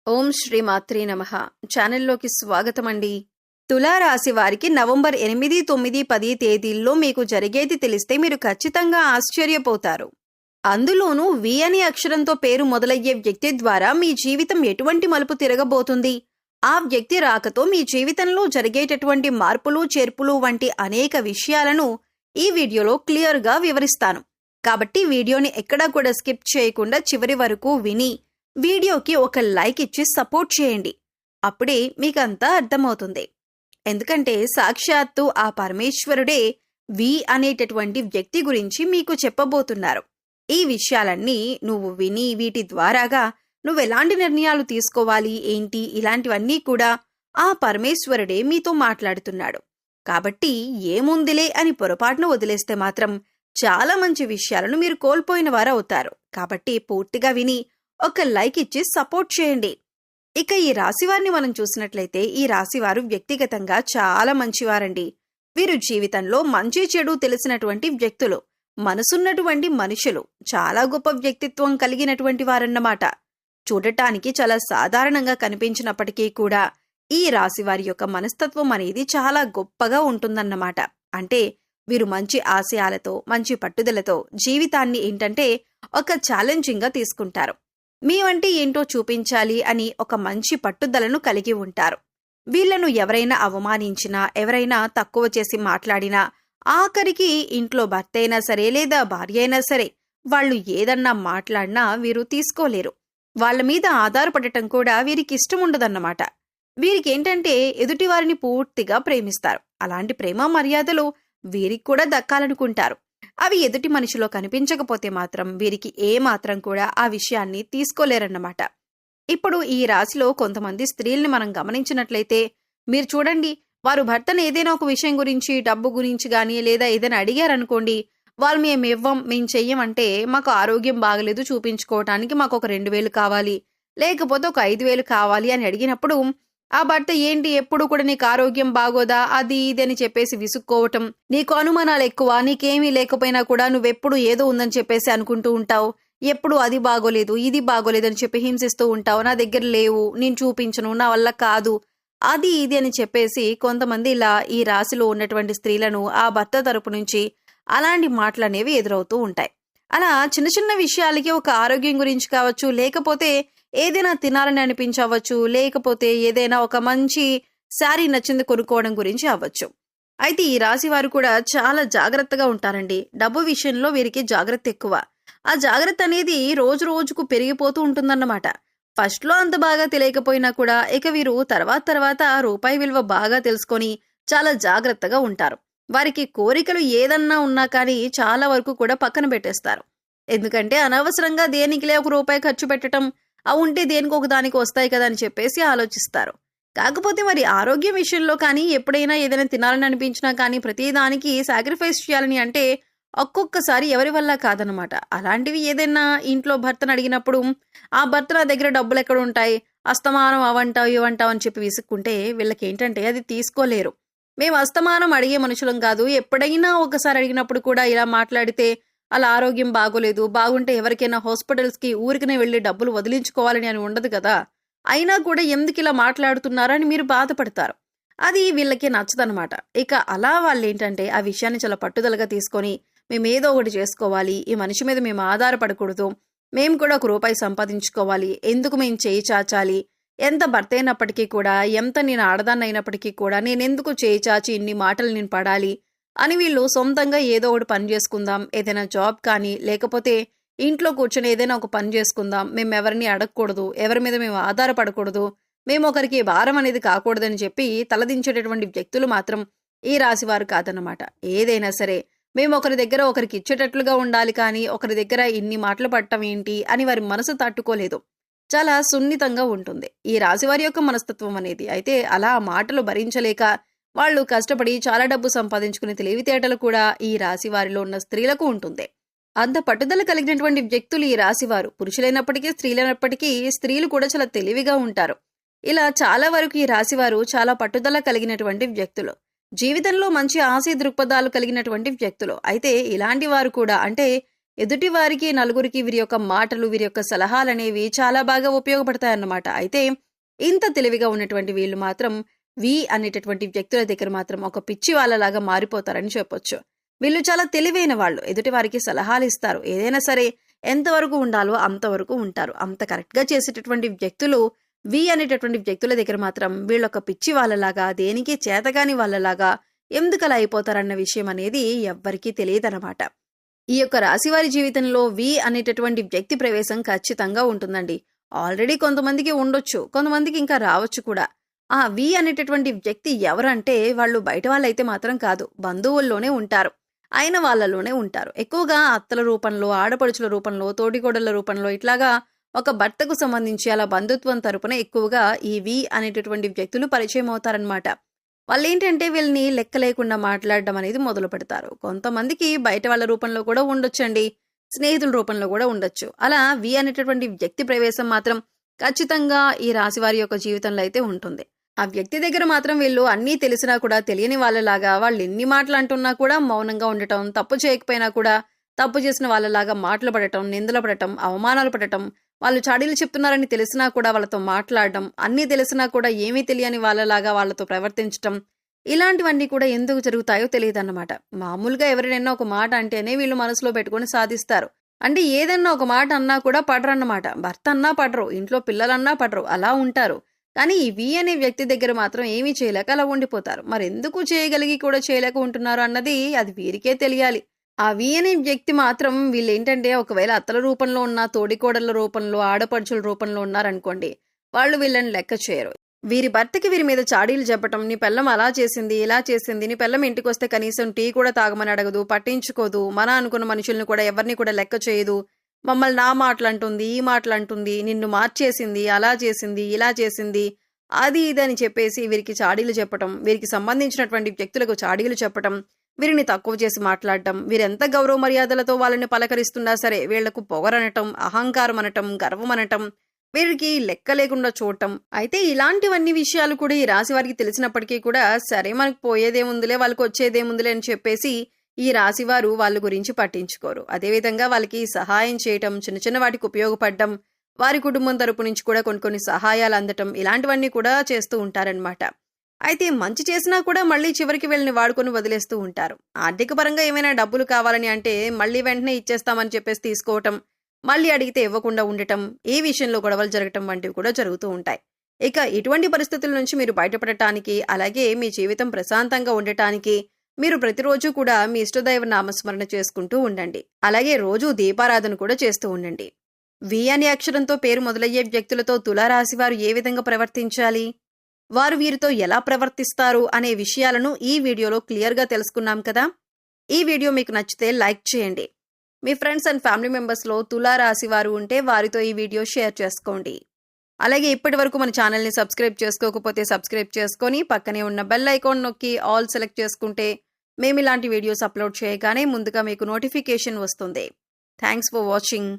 ఓం శ్రీ మాత్రే నమః. ఛానల్లోకి స్వాగతం అండి. తులారాశి వారికి నవంబర్ 8, 9, 10 తేదీల్లో మీకు జరిగేది తెలిస్తే మీరు ఖచ్చితంగా ఆశ్చర్యపోతారు. అందులోనూ వి అనే అక్షరంతో పేరు మొదలయ్యే వ్యక్తి ద్వారా మీ జీవితం ఎటువంటి మలుపు తిరగబోతుంది, ఆ వ్యక్తి రాకతో మీ జీవితంలో జరిగేటటువంటి మార్పులు చేర్పులు వంటి అనేక విషయాలను ఈ వీడియోలో క్లియర్గా వివరిస్తాను. కాబట్టి వీడియోని ఎక్కడా కూడా స్కిప్ చేయకుండా చివరి వరకు విని వీడియోకి ఒక లైక్ ఇచ్చి సపోర్ట్ చేయండి. అప్పుడే మీకంతా అర్థమవుతుంది. ఎందుకంటే సాక్షాత్తు ఆ పరమేశ్వరుడే వి అనేటటువంటి వ్యక్తి గురించి మీకు చెప్పబోతున్నారు. ఈ విషయాలన్నీ నువ్వు విని వీటి ద్వారాగా నువ్వెలాంటి నిర్ణయాలు తీసుకోవాలి ఏంటి ఇలాంటివన్నీ కూడా ఆ పరమేశ్వరుడే మీతో మాట్లాడుతున్నాడు. కాబట్టి ఏముందిలే అని పొరపాటును వదిలేస్తే మాత్రం చాలా మంచి విషయాలను మీరు కోల్పోయిన వారవుతారు. కాబట్టి పూర్తిగా విని ఒక లైక్ ఇచ్చి సపోర్ట్ చేయండి. ఇక ఈ రాశివారిని మనం చూసినట్లయితే ఈ రాశివారు వ్యక్తిగతంగా చాలా మంచివారండి. వీరు జీవితంలో మంచి చెడు తెలిసినటువంటి వ్యక్తులు, మనసున్నటువంటి మనుషులు, చాలా గొప్ప వ్యక్తిత్వం కలిగినటువంటి వారన్నమాట. చూడటానికి చాలా సాధారణంగా కనిపించినప్పటికీ కూడా ఈ రాశివారి యొక్క మనస్తత్వం అనేది చాలా గొప్పగా ఉంటుందన్నమాట. అంటే వీరు మంచి ఆశయాలతో మంచి పట్టుదలతో జీవితాన్ని ఏంటంటే ఒక ఛాలెంజింగ్గా తీసుకుంటారు. మేమంటే ఏంటో చూపించాలి అని ఒక మంచి పట్టుదలను కలిగి ఉంటారు. వీళ్లను ఎవరైనా అవమానించినా, ఎవరైనా తక్కువ చేసి మాట్లాడినా, ఆఖరికి ఇంట్లో భర్త అయినా సరే లేదా భార్య అయినా సరే వాళ్ళు ఏదన్నా మాట్లాడినా వీరు తీసుకోలేరు. వాళ్ళ మీద ఆధారపడటం కూడా వీరికి ఇష్టం ఉండదన్నమాట. వీరికేంటంటే ఎదుటివారిని పూర్తిగా ప్రేమిస్తారు. అలాంటి ప్రేమ మర్యాదలు వీరికి కూడా దక్కాలనుకుంటారు. అవి ఎదుటి మనిషిలో కనిపించకపోతే మాత్రం వీరికి ఏమాత్రం కూడా ఆ విషయాన్ని తీసుకోలేరన్నమాట. ఇప్పుడు ఈ రాశిలో కొంతమంది స్త్రీల్ని మనం గమనించినట్లయితే మీరు చూడండి, వారు భర్తను ఏదైనా ఒక విషయం గురించి, డబ్బు గురించి కానీ లేదా ఏదైనా అడిగారనుకోండి, వాళ్ళు మేము చెయ్యమంటే మాకు ఆరోగ్యం బాగలేదు చూపించుకోవటానికి మాకు ఒక 2000 కావాలి, లేకపోతే ఒక 5000 కావాలి అని అడిగినప్పుడు ఆ భర్త ఏంటి ఎప్పుడు కూడా నీకు ఆరోగ్యం బాగోదా అది ఇది అని చెప్పేసి విసుక్కోవటం, నీకు అనుమానాలు ఎక్కువ, నీకేమీ లేకపోయినా కూడా నువ్వెప్పుడు ఏదో ఉందని చెప్పేసి అనుకుంటూ ఉంటావు, ఎప్పుడు అది బాగోలేదు ఇది బాగోలేదు అని చెప్పి హింసిస్తూ ఉంటావు, నా దగ్గర లేవు, నేను చూపించను, నా వల్ల కాదు, అది ఇది అని చెప్పేసి కొంతమంది ఇలా ఈ రాశిలో ఉన్నటువంటి స్త్రీలను ఆ భర్త తరపు నుంచి అలాంటి మాటలు అనేవి ఎదురవుతూ ఉంటాయి. అలా చిన్న చిన్న విషయాలకి ఒక ఆరోగ్యం గురించి కావచ్చు, లేకపోతే ఏదైనా తినాలని అనిపించవచ్చు, లేకపోతే ఏదైనా ఒక మంచి శారీ నచ్చింది కొనుక్కోవడం గురించి అవ్వచ్చు. అయితే ఈ రాశి వారు కూడా చాలా జాగ్రత్తగా ఉంటారండి. డబ్బు విషయంలో వీరికి జాగ్రత్త ఎక్కువ. ఆ జాగ్రత్త అనేది రోజు రోజుకు పెరిగిపోతూ ఉంటుందన్నమాట. ఫస్ట్లో అంత బాగా తెలియకపోయినా కూడా ఇక వీరు తర్వాత రూపాయి విలువ బాగా తెలుసుకొని చాలా జాగ్రత్తగా ఉంటారు. వారికి కోరికలు ఏదన్నా ఉన్నా కానీ చాలా వరకు కూడా పక్కన పెట్టేస్తారు. ఎందుకంటే అనవసరంగా దేనికిలే ఒక రూపాయి ఖర్చు పెట్టడం, ఉంటే దేనికి ఒక దానికి వస్తాయి కదా అని చెప్పేసి ఆలోచిస్తారు. కాకపోతే మరి ఆరోగ్యం విషయంలో కానీ ఎప్పుడైనా ఏదైనా తినాలని అనిపించినా కానీ ప్రతిదానికి సాక్రిఫైస్ చేయాలని అంటే ఒక్కొక్కసారి ఎవరి వల్ల కాదనమాట. అలాంటివి ఏదైనా ఇంట్లో భర్తను అడిగినప్పుడు ఆ భర్త నా దగ్గర డబ్బులు ఎక్కడ ఉంటాయి, అస్తమానం అవంటావు ఇవంటావు అని చెప్పి విసుక్కుంటే వీళ్ళకి ఏంటంటే అది తీసుకోలేరు. మేము అస్తమానం అడిగే మనుషులం కాదు, ఎప్పుడైనా ఒకసారి అడిగినప్పుడు కూడా ఇలా మాట్లాడితే అలా ఆరోగ్యం బాగోలేదు, బాగుంటే ఎవరికైనా హాస్పిటల్స్కి ఊరికనే వెళ్ళి డబ్బులు వదిలించుకోవాలని అని ఉండదు కదా, అయినా కూడా ఎందుకు ఇలా మాట్లాడుతున్నారని మీరు బాధపడతారు. అది వీళ్ళకి నచ్చదనమాట. ఇక అలా వాళ్ళు ఏంటంటే ఆ విషయాన్ని చాలా పట్టుదలగా తీసుకొని మేమేదో ఒకటి చేసుకోవాలి, ఈ మనిషి మీద మేము ఆధారపడకూడదు, మేము కూడా ఒక రూపాయి సంపాదించుకోవాలి, ఎందుకు మేము చేయి చాచాలి, ఎంత భర్త అయినప్పటికీ కూడా, ఎంత నేను ఆడదాన్ని అయినప్పటికీ కూడా నేనెందుకు చేయి చాచి ఇన్ని మాటలు నేను పడాలి అని వీళ్ళు సొంతంగా ఏదో ఒకటి పని చేసుకుందాం, ఏదైనా జాబ్ కానీ లేకపోతే ఇంట్లో కూర్చొని ఏదైనా ఒక పని చేసుకుందాం, మేము ఎవరిని అడగకూడదు, ఎవరి మీద మేము ఆధారపడకూడదు, మేము ఒకరికి భారం అనేది కాకూడదని చెప్పి తలదించేటటువంటి వ్యక్తులు మాత్రం ఈ రాశివారు కాదన్నమాట. ఏదైనా సరే మేము ఒకరి దగ్గర ఒకరికి ఇచ్చేటట్లుగా ఉండాలి కానీ ఒకరి దగ్గర ఇన్ని మాటలు పడటం ఏంటి అని వారి మనసు తట్టుకోలేదు. చాలా సున్నితంగా ఉంటుంది ఈ రాశివారి యొక్క మనస్తత్వం అనేది. అయితే అలా మాటలు భరించలేక వాళ్ళు కష్టపడి చాలా డబ్బు సంపాదించుకునే తెలివితేటలు కూడా ఈ రాశి వారిలో ఉన్న స్త్రీలకు ఉంటుంది. అంత పట్టుదల కలిగినటువంటి వ్యక్తులు ఈ రాశివారు. పురుషులైనప్పటికీ స్త్రీలైనప్పటికీ స్త్రీలు కూడా చాలా తెలివిగా ఉంటారు. ఇలా చాలా వరకు ఈ రాశివారు చాలా పట్టుదల కలిగినటువంటి వ్యక్తులు, జీవితంలో మంచి ఆశయ దృక్పథాలు కలిగినటువంటి వ్యక్తులు. అయితే ఇలాంటి వారు కూడా అంటే ఎదుటి వారికి నలుగురికి వీరి యొక్క మాటలు వీరి యొక్క సలహాలనేవి చాలా బాగా ఉపయోగపడతాయన్నమాట. అయితే ఇంత తెలివిగా ఉన్నటువంటి వీళ్ళు మాత్రం వి అనేటటువంటి వ్యక్తుల దగ్గర మాత్రం ఒక పిచ్చి వాళ్ళలాగా మారిపోతారని చెప్పొచ్చు. వీళ్ళు చాలా తెలివైన వాళ్ళు. ఎదుటి వారికి సలహాలు ఇస్తారు. ఏదైనా సరే ఎంతవరకు ఉండాలో అంతవరకు ఉంటారు. అంత కరెక్ట్గా చేసేటటువంటి వ్యక్తులు వి అనేటటువంటి వ్యక్తుల దగ్గర మాత్రం వీళ్ళొక పిచ్చి వాళ్ళలాగా, దేనికి చేతగాని వాళ్ళలాగా ఎందుకలా అయిపోతారన్న విషయం అనేది ఎవ్వరికీ తెలియదన్నమాట. ఈ యొక్క రాశివారి జీవితంలో వి అనేటటువంటి వ్యక్తి ప్రవేశం ఖచ్చితంగా ఉంటుందండి. ఆల్రెడీ కొంతమందికి ఉండొచ్చు, కొంతమందికి ఇంకా రావచ్చు కూడా. ఆ వి అనేటటువంటి వ్యక్తి ఎవరంటే వాళ్ళు బయట వాళ్ళైతే మాత్రం కాదు, బంధువుల్లోనే ఉంటారు, అయిన వాళ్ళలోనే ఉంటారు. ఎక్కువగా అత్తల రూపంలో, ఆడపడుచుల రూపంలో, తోటికోడళ్ల రూపంలో ఇట్లాగా ఒక భర్తకు సంబంధించి అలా బంధుత్వం తరపున ఎక్కువగా ఈ వి అనేటటువంటి వ్యక్తులు పరిచయం అవుతారనమాట. వాళ్ళు ఏంటంటే వీళ్ళని లెక్క లేకుండా మాట్లాడడం అనేది మొదలు పెడతారు. కొంతమందికి బయట వాళ్ళ రూపంలో కూడా ఉండొచ్చండి, స్నేహితుల రూపంలో కూడా ఉండొచ్చు. అలా వి అనేటటువంటి వ్యక్తి ప్రవేశం మాత్రం ఖచ్చితంగా ఈ రాశి వారి యొక్క జీవితంలో అయితే ఉంటుంది. ఆ వ్యక్తి దగ్గర మాత్రం వీళ్ళు అన్నీ తెలిసినా కూడా తెలియని వాళ్ళలాగా, వాళ్ళు ఎన్ని మాటలు అంటున్నా కూడా మౌనంగా ఉండటం, తప్పు చేయకపోయినా కూడా తప్పు చేసిన వాళ్ళలాగా మాటలు పడటం, నిందలు పడటం, అవమానాలు పడటం, వాళ్ళు చాడీలు చెప్తున్నారని తెలిసినా కూడా వాళ్ళతో మాట్లాడడం, అన్నీ తెలిసినా కూడా ఏమీ తెలియని వాళ్ళలాగా వాళ్ళతో ప్రవర్తించటం, ఇలాంటివన్నీ కూడా ఎందుకు జరుగుతాయో తెలియదన్నమాట. మామూలుగా ఎవరినైనా ఒక మాట అంటేనే వీళ్ళు మనసులో పెట్టుకొని సాధిస్తారు. అంటే ఏదన్నా ఒక మాట అన్నా కూడా పడరన్నమాట. భర్త అన్నా పడరు, ఇంట్లో పిల్లలన్నా పడరు, అలా ఉంటారు. కానీ ఈ వి అనే వ్యక్తి దగ్గర మాత్రం ఏమీ చేయలేక అలా ఉండిపోతారు. మరెందుకు చేయగలిగి కూడా చేయలేక ఉంటున్నారు అన్నది అది వీరికే తెలియాలి. ఆ వి అనే వ్యక్తి మాత్రం వీళ్ళేంటంటే ఒకవేళ అత్తల రూపంలో ఉన్న, తోడికోడళ్ళ రూపంలో, ఆడపడుచుల రూపంలో ఉన్నారనుకోండి, వాళ్ళు వీళ్ళని లెక్క చేయరు. వీరి భర్తకి వీరి మీద చాడీలు చెప్పటం, నీ పెళ్ళం అలా చేసింది, ఇలా చేసింది, నీ పెళ్ళం ఇంటికొస్తే కనీసం టీ కూడా తాగమని అడగదు, పట్టించుకోదు, మన అనుకున్న మనుషుల్ని కూడా ఎవరిని కూడా లెక్క చేయదు, మమ్మల్ని నా మాటలంటుంది, ఈ మాటలంటుంది, నిన్ను మార్చేసింది, అలా చేసింది, ఇలా చేసింది, అది ఇది అని చెప్పేసి వీరికి చాడీలు చెప్పటం, వీరికి సంబంధించినటువంటి వ్యక్తులకు చాడీలు చెప్పటం, వీరిని తక్కువ చేసి మాట్లాడటం, వీరెంత గౌరవ మర్యాదలతో వాళ్ళని పలకరిస్తున్నా సరే వీళ్లకు పొగరనటం, అహంకారం అనటం, గర్వం అనటం, వీరికి లెక్క లేకుండా చూడటం. అయితే ఇలాంటివన్నీ విషయాలు కూడా ఈ రాశి వారికి తెలిసినప్పటికీ కూడా సరే మనకు పోయేదేముందులే, వాళ్ళకి వచ్చేదేముందులే అని చెప్పేసి ఈ రాశివారు వాళ్ళ గురించి పట్టించుకోరు. అదేవిధంగా వాళ్ళకి సహాయం చేయటం, చిన్న చిన్న వాటికి ఉపయోగపడడం, వారి కుటుంబం తరపు నుంచి కూడా కొన్ని సహాయాలు అందటం, ఇలాంటివన్నీ కూడా చేస్తూ ఉంటారనమాట. అయితే మంచి చేసినా కూడా మళ్ళీ చివరికి వీళ్ళని వాడుకొని వదిలేస్తూ ఉంటారు. ఆర్థిక పరంగా ఏమైనా డబ్బులు కావాలని అంటే మళ్ళీ వెంటనే ఇచ్చేస్తామని చెప్పేసి తీసుకోవటం, మళ్ళీ అడిగితే ఇవ్వకుండా ఉండటం, ఏ విషయంలో గొడవలు జరగటం వంటివి కూడా జరుగుతూ ఉంటాయి. ఇక ఇటువంటి పరిస్థితుల నుంచి మీరు బయటపడటానికి, అలాగే మీ జీవితం ప్రశాంతంగా ఉండటానికి మీరు ప్రతిరోజు కూడా మీ ఇష్టదైవ నామస్మరణ చేసుకుంటూ ఉండండి. అలాగే రోజు దీపారాధన కూడా చేస్తూ ఉండండి. వి అనే అక్షరంతో పేరు మొదలయ్యే వ్యక్తులతో తులారాశి వారు ఏ విధంగా ప్రవర్తించాలి, వారు వీరితో ఎలా ప్రవర్తిస్తారు అనే విషయాలను ఈ వీడియోలో క్లియర్గా తెలుసుకున్నాం కదా. ఈ వీడియో మీకు నచ్చితే లైక్ చేయండి. మీ ఫ్రెండ్స్ అండ్ ఫ్యామిలీ మెంబర్స్లో తులారాశి వారు ఉంటే వారితో ఈ వీడియో షేర్ చేసుకోండి. అలాగే ఇప్పటి వరకు మన ఛానల్ని సబ్స్క్రైబ్ చేసుకోకపోతే సబ్స్క్రైబ్ చేసుకొని పక్కనే ఉన్న బెల్ ఐకాన్ నొక్కి ఆల్ సెలెక్ట్ చేసుకుంటే మేము ఇలాంటి వీడియోస్ అప్లోడ్ చేయగానే ముందుగా మీకు నోటిఫికేషన్ వస్తుంది. Thanks for watching.